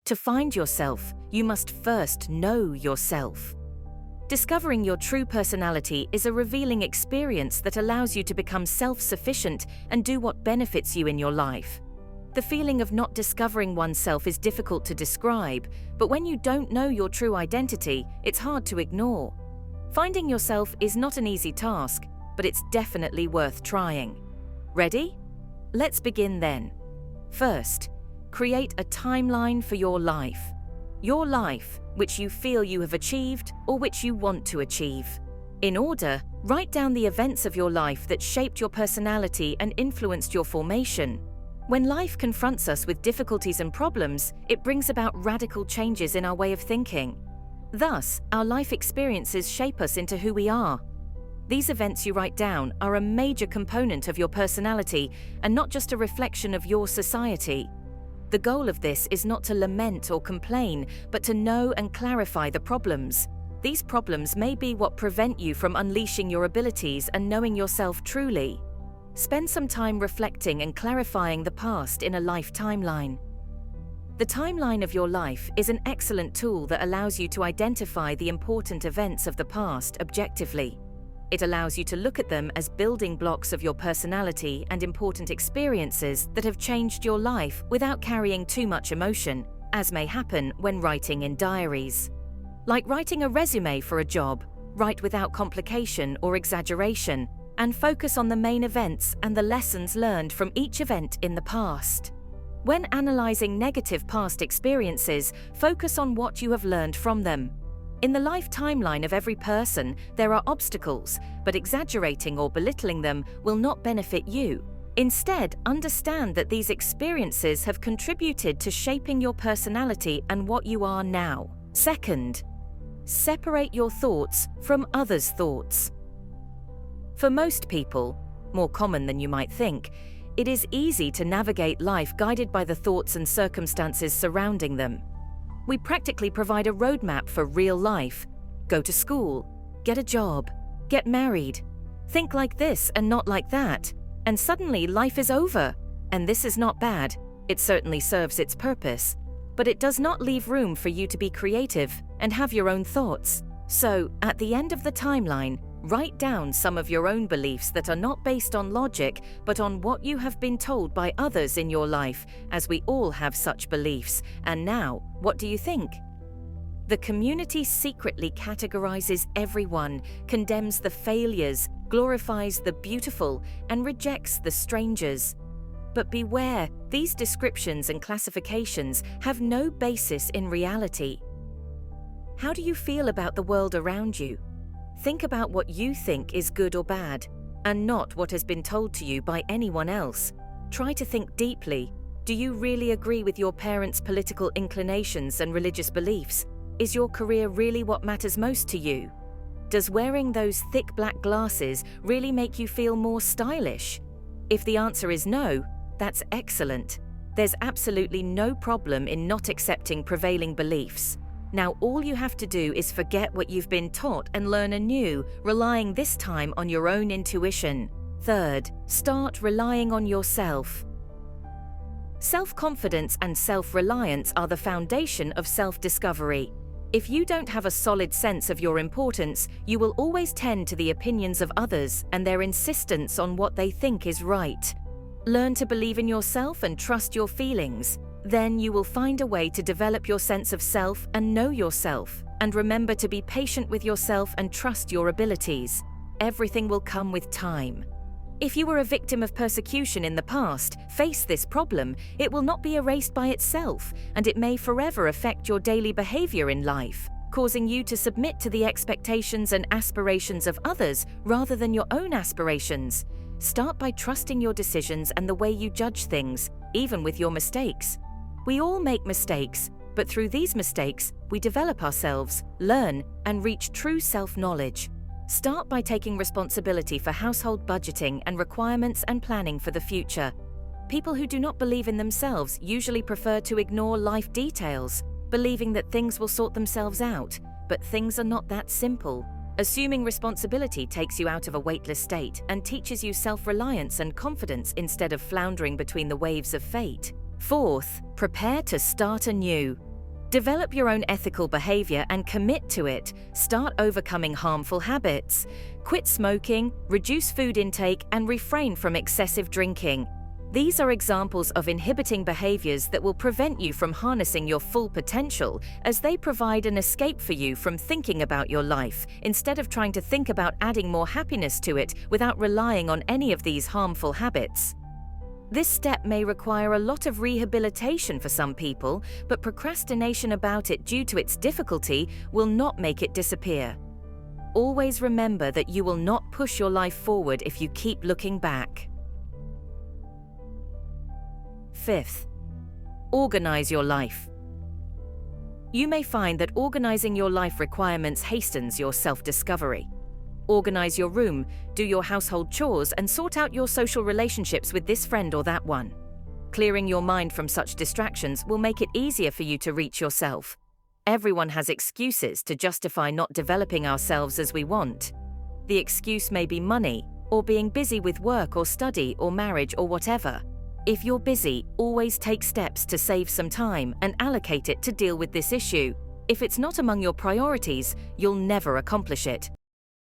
To find yourself, you must first know yourself. Discovering your true personality is a revealing experience that allows you to become self-sufficient and do what benefits you in your life. The feeling of not discovering oneself is difficult to describe, but when you don't know your true identity, it's hard to ignore. Finding yourself is not an easy task, but it's definitely worth trying. Ready? Let's begin then. First, create a timeline for your life. Your life, which you feel you have achieved or which you want to achieve. In order, write down the events of your life that shaped your personality and influenced your formation. When life confronts us with difficulties and problems, it brings about radical changes in our way of thinking. Thus, our life experiences shape us into who we are. These events you write down are a major component of your personality and not just a reflection of your society. The goal of this is not to lament or complain, but to know and clarify the problems. These problems may be what prevent you from unleashing your abilities and knowing yourself truly. Spend some time reflecting and clarifying the past in a life timeline. The timeline of your life is an excellent tool that allows you to identify the important events of the past objectively. It allows you to look at them as building blocks of your personality and important experiences that have changed your life without carrying too much emotion, as may happen when writing in diaries. Like writing a resume for a job, write without complication or exaggeration, and focus on the main events and the lessons learned from each event in the past. When analyzing negative past experiences, focus on what you have learned from them. In the life timeline of every person, there are obstacles, but exaggerating or belittling them will not benefit you. Instead, understand that these experiences have contributed to shaping your personality and what you are now. Second, separate your thoughts from others' thoughts. For most people, more common than you might think, it is easy to navigate life guided by the thoughts and circumstances surrounding them. We practically provide a roadmap for real life. Go to school, get a job, get married, think like this and not like that, and suddenly life is over. And this is not bad, it certainly serves its purpose, but it does not leave room for you to be creative and have your own thoughts. So, at the end of the timeline, write down some of your own beliefs that are not based on logic, but on what you have been told by others in your life, as we all have such beliefs. And now, what do you think? The community secretly categorizes everyone, condemns the failures, glorifies the beautiful, and rejects the strangers. But beware, these descriptions and classifications have no basis in reality. How do you feel about the world around you? Think about what you think is good or bad, and not what has been told to you by anyone else. Try to think deeply. Do you really agree with your parents' political inclinations and religious beliefs? Is your career really what matters most to you? Does wearing those thick black glasses really make you feel more stylish? If the answer is no, that's excellent. There's absolutely no problem in not accepting prevailing beliefs. Now all you have to do is forget what you've been taught and learn anew, relying this time on your own intuition. Third, start relying on yourself. Self-confidence and self-reliance are the foundation of self-discovery. If you don't have a solid sense of your importance, you will always tend to the opinions of others and their insistence on what they think is right. Learn to believe in yourself and trust your feelings. Then you will find a way to develop your sense of self and know yourself. And remember to be patient with yourself and trust your abilities. Everything will come with time. If you were a victim of persecution in the past, face this problem. It will not be erased by itself, and it may forever affect your daily behavior in life, causing you to submit to the expectations and aspirations of others rather than your own aspirations. Start by trusting your decisions and the way you judge things, even with your mistakes. We all make mistakes, but through these mistakes, we develop ourselves, learn, and reach true self-knowledge. Start by taking responsibility for household budgeting and requirements and planning for the future. People who do not believe in themselves usually prefer to ignore life details, believing that things will sort themselves out, but things are not that simple. Assuming responsibility takes you out of a weightless state and teaches you self-reliance and confidence instead of floundering between the waves of fate. Fourth, prepare to start anew. Develop your own ethical behavior and commit to it. Start overcoming harmful habits. Quit smoking, reduce food intake, and refrain from excessive drinking. These are examples of inhibiting behaviors that will prevent you from harnessing your full potential, as they provide an escape for you from thinking about your life, instead of trying to think about adding more happiness to it without relying on any of these harmful habits. This step may require a lot of rehabilitation for some people, but procrastination about it due to its difficulty will not make it disappear. Always remember that you will not push your life forward if you keep looking back. Fifth, organize your life. You may find that organizing your life requirements hastens your self-discovery. Organize your room, do your household chores, and sort out your social relationships with this friend or that one. Clearing your mind from such distractions will make it easier for you to reach yourself. Everyone has excuses to justify not developing ourselves as we want. The excuse may be money, or being busy with work or study or marriage or whatever. If you're busy, always take steps to save some time and allocate it to deal with this issue. If it's not among your priorities, you'll never accomplish it.